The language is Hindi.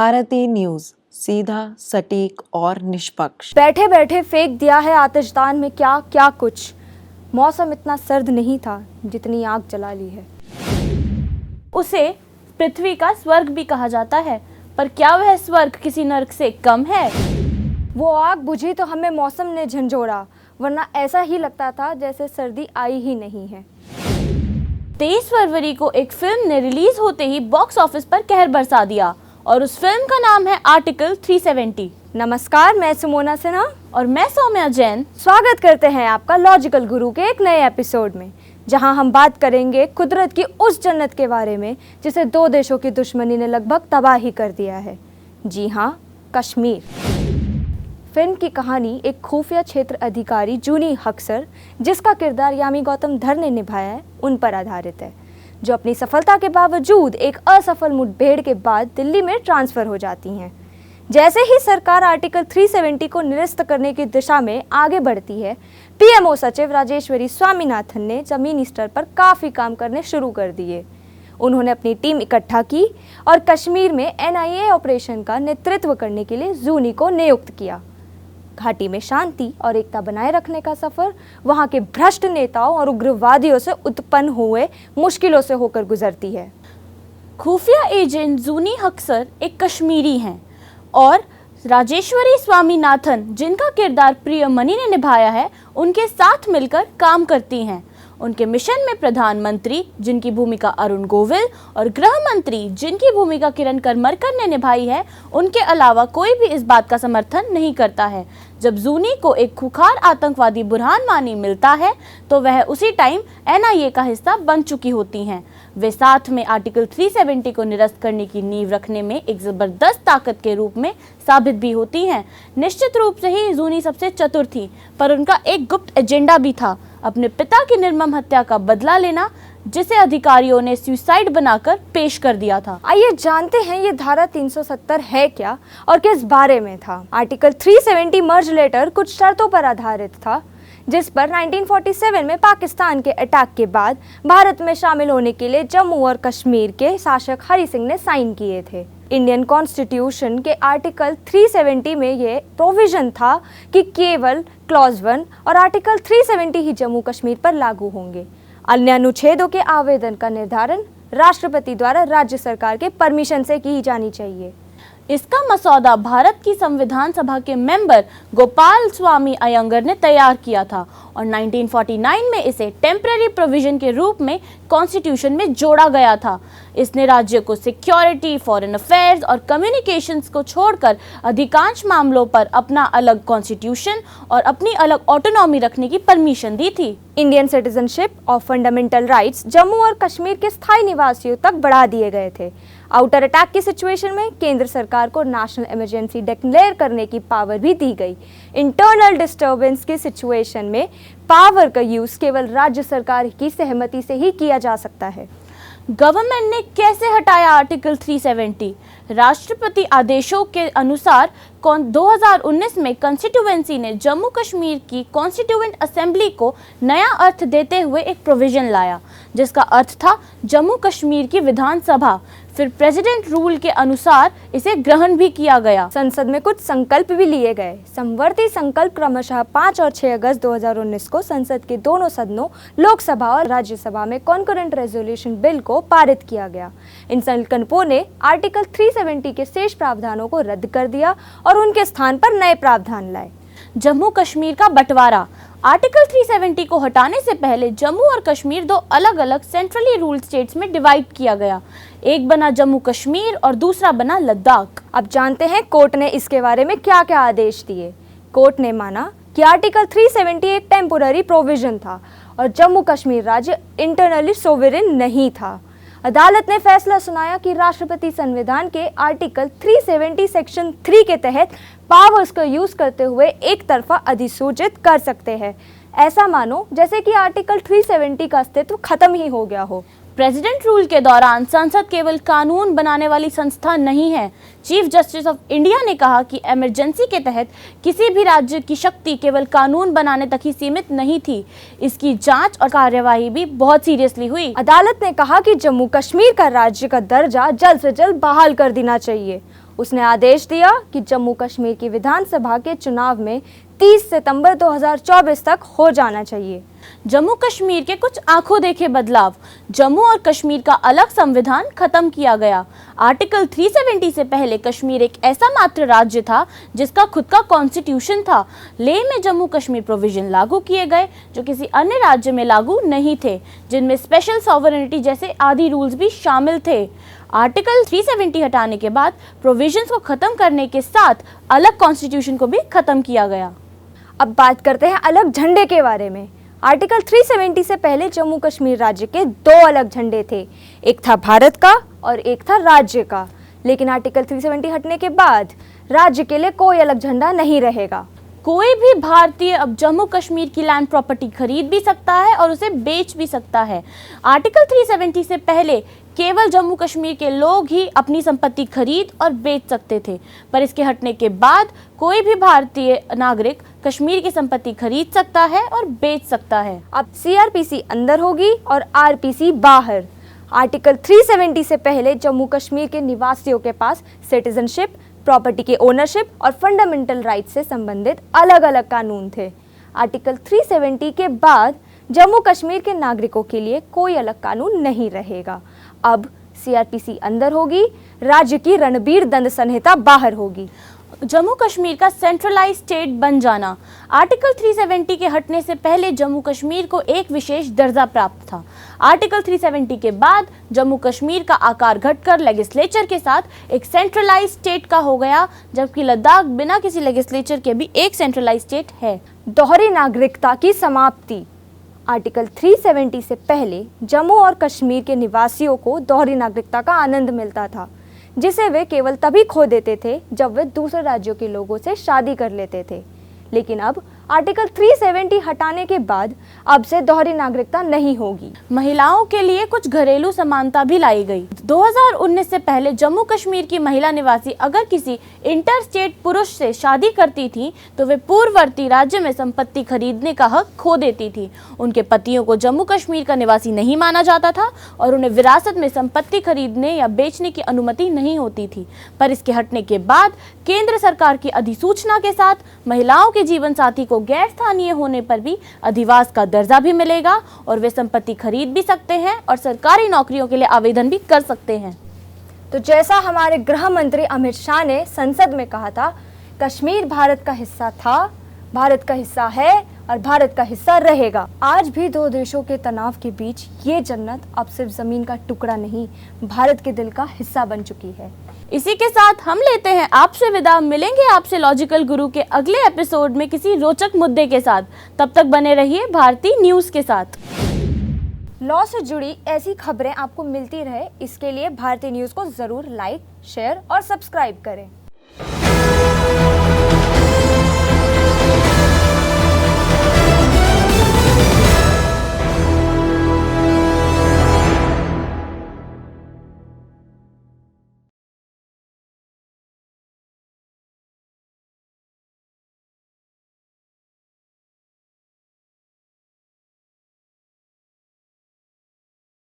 भारतीय न्यूज, सीधा, सटीक और निष्पक्ष। बैठे बैठे फेंक दिया है आतिशदान में क्या क्या कुछ। मौसम इतना सर्द नहीं था जितनी आग जला ली है। उसे पृथ्वी का स्वर्ग भी कहा जाता है, पर क्या वह स्वर्ग किसी नर्क से कम है? वो आग बुझी तो हमें मौसम ने झंझोड़ा, वरना ऐसा ही लगता था जैसे सर्दी आई ही नहीं है। 23 फरवरी को एक फिल्म ने रिलीज होते ही बॉक्स ऑफिस पर कहर बरसा दिया और उस फिल्म का नाम है आर्टिकल 370। नमस्कार, मैं सुमोना सिन्हा और मैं सौम्या जैन। स्वागत करते हैं आपका लॉजिकल गुरु के एक नए एपिसोड में, जहां हम बात करेंगे कुदरत की उस जन्नत के बारे में जिसे दो देशों की दुश्मनी ने लगभग तबाह ही कर दिया है। जी हाँ, कश्मीर। फिल्म की कहानी एक खुफिया क्षेत्र अधिकारी जूनी हक्सर, जिसका किरदार यामी गौतम धर ने निभाया है, उन पर आधारित है, जो अपनी सफलता के बावजूद एक असफल मुठभेड़ के बाद दिल्ली में ट्रांसफर हो जाती हैं। जैसे ही सरकार आर्टिकल 370 को निरस्त करने की दिशा में आगे बढ़ती है, पीएमओ सचिव राजेश्वरी स्वामीनाथन ने जमीनी स्तर पर काफ़ी काम करने शुरू कर दिए। उन्होंने अपनी टीम इकट्ठा की और कश्मीर में एनआईए ऑपरेशन का नेतृत्व करने के लिए जूनी को नियुक्त किया। घाटी में शांति और एकता बनाए रखने का सफर वहां के भ्रष्ट नेताओं और उग्रवादियों से उत्पन्न हुए मुश्किलों से होकर गुजरती है। खुफिया एजेंट जूनी हक्सर एक कश्मीरी हैं और राजेश्वरी स्वामीनाथन, जिनका किरदार प्रियमणि ने निभाया है, उनके साथ मिलकर काम करती हैं। उनके मिशन में प्रधानमंत्री, जिनकी भूमिका अरुण गोविल, और गृह मंत्री, जिनकी भूमिका किरण करमरकर ने निभाई है, उनके अलावा कोई भी इस बात का समर्थन नहीं करता है। जब जूनी को एक खुखार आतंकवादी बुरहान वानी मिलता है तो वह उसी टाइम एनआईए का हिस्सा बन चुकी होती हैं। वे साथ में आर्टिकल 370 को निरस्त करने की नींव रखने में एक जबरदस्त ताकत के रूप में साबित भी होती हैं। निश्चित रूप से ही जूनी सबसे चतुर थी, पर उनका एक गुप्त एजेंडा भी था, अपने पिता की निर्मम हत्या का बदला लेना, जिसे अधिकारियों ने सुसाइड बनाकर पेश कर दिया था। आइए जानते हैं ये धारा 370 है क्या और किस बारे में था। आर्टिकल 370 मर्ज लेटर कुछ शर्तों पर आधारित था, जिस पर 1947 में पाकिस्तान के अटैक के बाद भारत में शामिल होने के लिए जम्मू और कश्मीर के शासक हरि सिंह ने साइन किए थे। इंडियन कॉन्स्टिट्यूशन के आर्टिकल 370 में ये प्रोविजन था कि केवल क्लॉज 1 और आर्टिकल 370 ही जम्मू कश्मीर पर लागू होंगे। अन्य अनुच्छेदों के आवेदन का निर्धारण राष्ट्रपति द्वारा राज्य सरकार के परमिशन से की जानी चाहिए। इसका मसौदा भारत की संविधान सभा के मेंबर गोपाल स्वामी अयंगर ने तैयार किया था और 1949 में इसे टेम्पररी प्रोविजन के रूप में कॉन्स्टिट्यूशन में जोड़ा गया था। इसने राज्य को सिक्योरिटी, फॉरेन अफेयर्स और कम्युनिकेशंस को छोड़कर अधिकांश मामलों पर अपना अलग कॉन्स्टिट्यूशन और अपनी अलग ऑटोनॉमी रखने की परमिशन दी थी। इंडियन सिटीजनशिप और फंडामेंटल राइट्स जम्मू और कश्मीर के स्थायी निवासियों तक बढ़ा दिए गए थे। आउटर अटैक की सिचुएशन में केंद्र सरकार को नेशनल इमरजेंसी डिक्लेयर करने की पावर भी दी गई। इंटरनल डिस्टर्बेंस की सिचुएशन में पावर का यूज केवल राज्य सरकार की सहमति से ही किया जा सकता है। गवर्नमेंट ने कैसे हटाया आर्टिकल 370? राष्ट्रपति आदेशों के अनुसार 2019 में कॉन्स्टिट्यूएंसी ने जम्मू कश्मीर की कॉन्स्टिट्यूएंट असेंबली को नया अर्थ देते हुए एक प्रोविजन लाया, जिसका अर्थ था जम्मू कश्मीर की विधानसभा। फिर प्रेसिडेंट रूल के अनुसार इसे ग्रहण भी किया गया। संसद में कुछ संकल्प भी लिए गए। समवर्ती संकल्प क्रमशः 5 और 6 अगस्त 2019 को संसद के दोनों सदनों, लोकसभा और राज्यसभा में कॉन्करेंट रेजोल्यूशन बिल को पारित किया गया। इन संकल्पों ने आर्टिकल 370 के शेष प्रावधानों को रद्द कर दिया और उनके स्थान पर नए प्रावधान लाए। जम्मू कश्मीर का बंटवारा। आर्टिकल 370 को हटाने से पहले जम्मू और कश्मीर दो अलग अलग सेंट्रली रूल्ड स्टेट्स में डिवाइड किया गया। एक बना जम्मू कश्मीर और दूसरा बना लद्दाख। अब जानते हैं कोर्ट ने इसके बारे में क्या क्या आदेश दिए। कोर्ट ने माना कि आर्टिकल 370 एक टेम्पोररी प्रोविजन था और जम्मू कश्मीर राज्य इंटरनली सोवरेन नहीं था। अदालत ने फैसला सुनाया कि राष्ट्रपति संविधान के आर्टिकल 370 सेक्शन 3 के तहत पावर्स का यूज करते हुए एक तरफा अधिसूचित कर सकते हैं। ऐसा मानो जैसे कि आर्टिकल 370 का अस्तित्व खत्म ही हो गया हो। प्रेसिडेंट रूल के दौरान संसद केवल कानून बनाने वाली संस्था नहीं है। चीफ जस्टिस ऑफ इंडिया ने कहा कि इमरजेंसी के तहत किसी भी राज्य की शक्ति केवल कानून बनाने तक ही सीमित नहीं थी, इसकी जांच और कार्यवाही भी बहुत सीरियसली हुई। अदालत ने कहा कि जम्मू कश्मीर का राज्य का दर्जा जल्द से जल्द बहाल कर देना चाहिए। उसने आदेश दिया कि जम्मू कश्मीर की विधानसभा के चुनाव में 30 सितंबर 2024 तक हो जाना चाहिए। जम्मू कश्मीर के कुछ आंखों देखे बदलाव। जम्मू और कश्मीर का अलग संविधान खत्म किया गया। आर्टिकल 370 से पहले कश्मीर एक ऐसा मात्र राज्य था जिसका खुद का कॉन्स्टिट्यूशन था। लेह में जम्मू कश्मीर प्रोविजन लागू किए गए जो किसी अन्य राज्य में लागू नहीं थे, जिनमें स्पेशल सॉवरेनिटी जैसे आदि रूल्स भी शामिल थे। आर्टिकल 370 हटाने के बाद प्रोविजंस को खत्म करने के साथ अलग कॉन्स्टिट्यूशन को भी खत्म किया गया। अब बात करते हैं अलग झंडे के बारे में। आर्टिकल 370 से पहले जम्मू कश्मीर राज्य के दो अलग झंडे थे, एक था भारत का और एक था राज्य का। लेकिन आर्टिकल 370 हटने के बाद राज्य के लिए कोई अलग झंडा नहीं रहेगा। कोई भी भारतीय अब जम्मू कश्मीर की लैंड प्रॉपर्टी खरीद भी सकता है और उसे बेच भी सकता है। आर्टिकल 370 से पहले केवल जम्मू कश्मीर के लोग ही अपनी संपत्ति खरीद और बेच सकते थे, पर इसके हटने के बाद कोई भी भारतीय नागरिक कश्मीर की संपत्ति खरीद सकता है और बेच सकता है। अब सीआरपीसी अंदर होगी और आरपीसी बाहर। आर्टिकल 370 से पहले जम्मू कश्मीर के निवासियों के पास सिटीजनशिप, प्रॉपर्टी के ओनरशिप और फंडामेंटल राइट्स से संबंधित अलग अलग कानून थे। आर्टिकल 370 के बाद जम्मू कश्मीर के नागरिकों के लिए कोई अलग कानून नहीं रहेगा। अब सीआरपीसी अंदर होगी, राज्य की रणबीर दंड संहिता बाहर होगी। जम्मू कश्मीर का सेंट्रलाइज स्टेट बन जाना। आर्टिकल 370 के हटने से पहले जम्मू कश्मीर को एक विशेष दर्जा प्राप्त था। आर्टिकल 370 के बाद जम्मू कश्मीर का आकार घटकर लेजिस्लेचर के साथ एक सेंट्रलाइज स्टेट का हो गया, जबकि लद्दाख बिना किसी लेजिस्लेचर के भी एक सेंट्रलाइज स्टेट है। दोहरी नागरिकता की समाप्ति। आर्टिकल 370 से पहले जम्मू और कश्मीर के निवासियों को दोहरी नागरिकता का आनंद मिलता था, जिसे वे केवल तभी खो देते थे जब वे दूसरे राज्यों के लोगों से शादी कर लेते थे। लेकिन अब आर्टिकल 370 हटाने के बाद अब से दोहरी नागरिकता नहीं होगी। महिलाओं के लिए कुछ घरेलू समानता भी लाई गई। 2019 से पहले जम्मू कश्मीर की महिला निवासी अगर किसी इंटर स्टेट पुरुष से शादी करती थी तो वे पूर्ववर्ती राज्य में संपत्ति खरीदने का हक खो देती थी। उनके पतियों को जम्मू कश्मीर का निवासी नहीं माना जाता था और उन्हें विरासत में संपत्ति खरीदने या बेचने की अनुमति नहीं होती थी। पर इसके हटने के बाद केंद्र सरकार की अधिसूचना के साथ महिलाओं के जीवन साथी को गैर स्थानीय होने पर भी अधिवास का दर्जा भी मिलेगा और वे संपत्ति खरीद भी सकते हैं और सरकारी नौकरियों के लिए आवेदन भी कर सकते हैं। तो जैसा हमारे गृह मंत्री अमित शाह ने संसद में कहा था, कश्मीर भारत का हिस्सा था, भारत का हिस्सा है और भारत का हिस्सा रहेगा। आज भी दो देशों के तनाव के बीच ये जन्नत अब सिर्फ जमीन का टुकड़ा नहीं, भारत के दिल का हिस्सा बन चुकी है। इसी के साथ हम लेते हैं आपसे विदा। मिलेंगे आपसे लॉजिकल गुरु के अगले एपिसोड में किसी रोचक मुद्दे के साथ। तब तक बने रहिए भारती न्यूज के साथ। लॉ से जुड़ी ऐसी खबरें आपको मिलती रहे, इसके लिए भारती न्यूज को जरूर लाइक, शेयर और सब्सक्राइब करें।